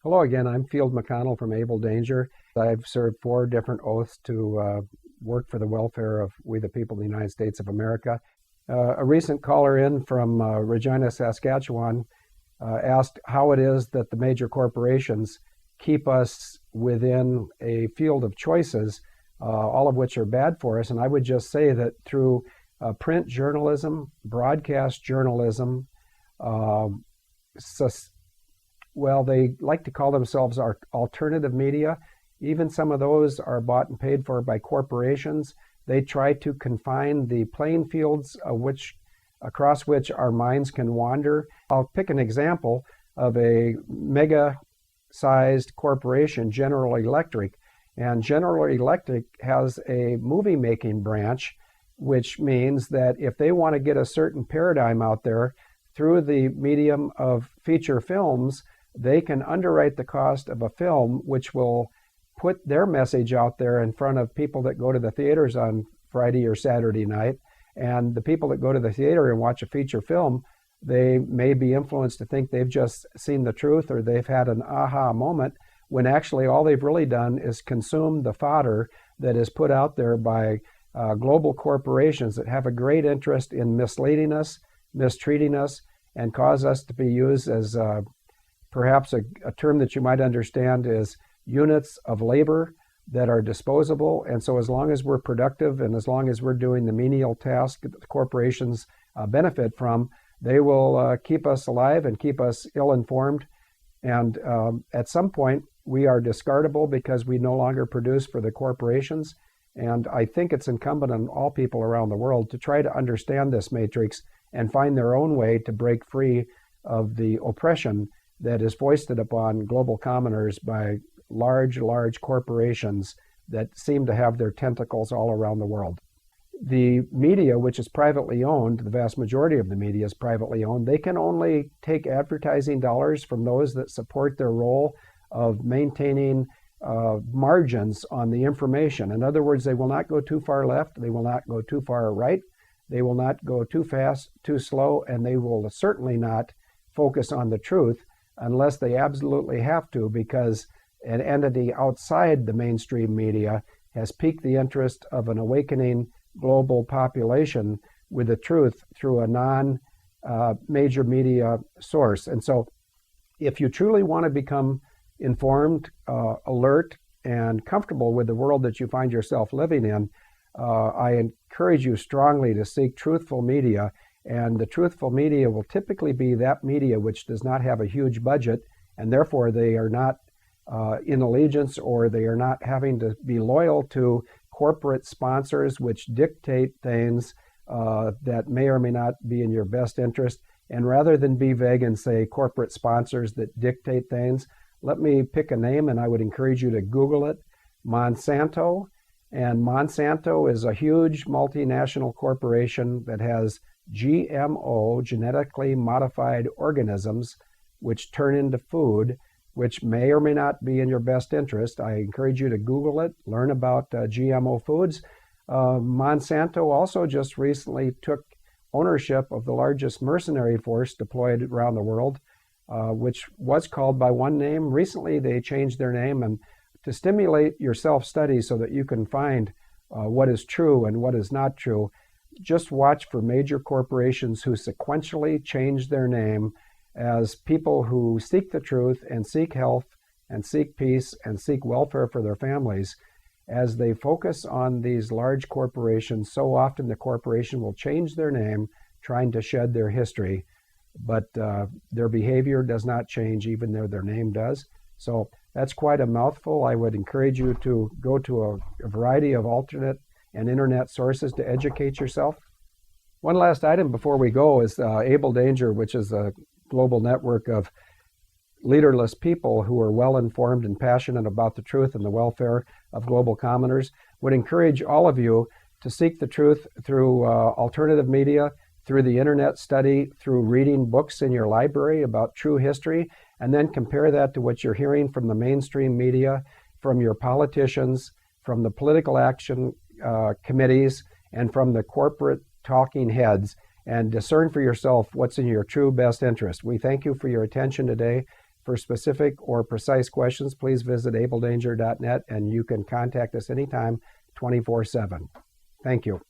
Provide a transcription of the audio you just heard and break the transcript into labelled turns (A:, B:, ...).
A: Hello again, I'm Field McConnell from Able Danger. I've served 4 different oaths to work for the welfare of we the people of the United States of America. A recent caller in from Regina, Saskatchewan asked how it is that the major corporations keep us within a field of choices, all of which are bad for us. And I would just say that through print journalism, broadcast journalism, well, they like to call themselves our alternative media. Even some of those are bought and paid for by corporations. They try to confine the playing fields across which our minds can wander. I'll pick an example of a mega-sized corporation, General Electric. And General Electric has a movie-making branch, which means that if they want to get a certain paradigm out there through the medium of feature films, they can underwrite the cost of a film which will put their message out there in front of people that go to the theaters on Friday or Saturday night. And the people that go to the theater and watch a feature film, they may be influenced to think they've just seen the truth or they've had an aha moment, when actually all they've really done is consume the fodder that is put out there by global corporations that have a great interest in misleading us, mistreating us, and cause us to be used as perhaps a term that you might understand is units of labor that are disposable. And so as long as we're productive and as long as we're doing the menial task that the corporations benefit from, they will keep us alive and keep us ill-informed. And at some point, we are discardable because we no longer produce for the corporations. And I think it's incumbent on all people around the world to try to understand this matrix and find their own way to break free of the oppression that is foisted upon global commoners by large corporations that seem to have their tentacles all around the world. The media, which is privately owned, the vast majority of the media is privately owned, they can only take advertising dollars from those that support their role of maintaining margins on the information. In other words, they will not go too far left, they will not go too far right, they will not go too fast, too slow, and they will certainly not focus on the truth unless they absolutely have to, because an entity outside the mainstream media has piqued the interest of an awakening global population with the truth through a non-major media source. And so if you truly want to become informed, alert, and comfortable with the world that you find yourself living in, I encourage you strongly to seek truthful media. And the truthful media will typically be that media which does not have a huge budget, and therefore they are not in allegiance, or they are not having to be loyal to corporate sponsors which dictate things that may or may not be in your best interest. And rather than be vague and say corporate sponsors that dictate things, let me pick a name, and I would encourage you to Google it: Monsanto. And Monsanto is a huge multinational corporation that has GMO, genetically modified organisms, which turn into food, which may or may not be in your best interest. I encourage you to Google it, learn about GMO foods. Monsanto also just recently took ownership of the largest mercenary force deployed around the world, which was called by one name. Recently, they changed their name, and to stimulate your self-study so that you can find what is true and what is not true, just watch for major corporations who sequentially change their name as people who seek the truth and seek health and seek peace and seek welfare for their families. As they focus on these large corporations, so often the corporation will change their name, trying to shed their history, but their behavior does not change, even though their name does. So that's quite a mouthful. I would encourage you to go to a variety of alternate and internet sources to educate yourself. One last item before we go is Able Danger, which is a global network of leaderless people who are well-informed and passionate about the truth and the welfare of global commoners. Would encourage all of you to seek the truth through alternative media, through the internet study, through reading books in your library about true history, and then compare that to what you're hearing from the mainstream media, from your politicians, from the political action committees, and from the corporate talking heads, and discern for yourself what's in your true best interest. We thank you for your attention today. For specific or precise questions, please visit abledanger.net, and you can contact us anytime, 24/7. Thank you.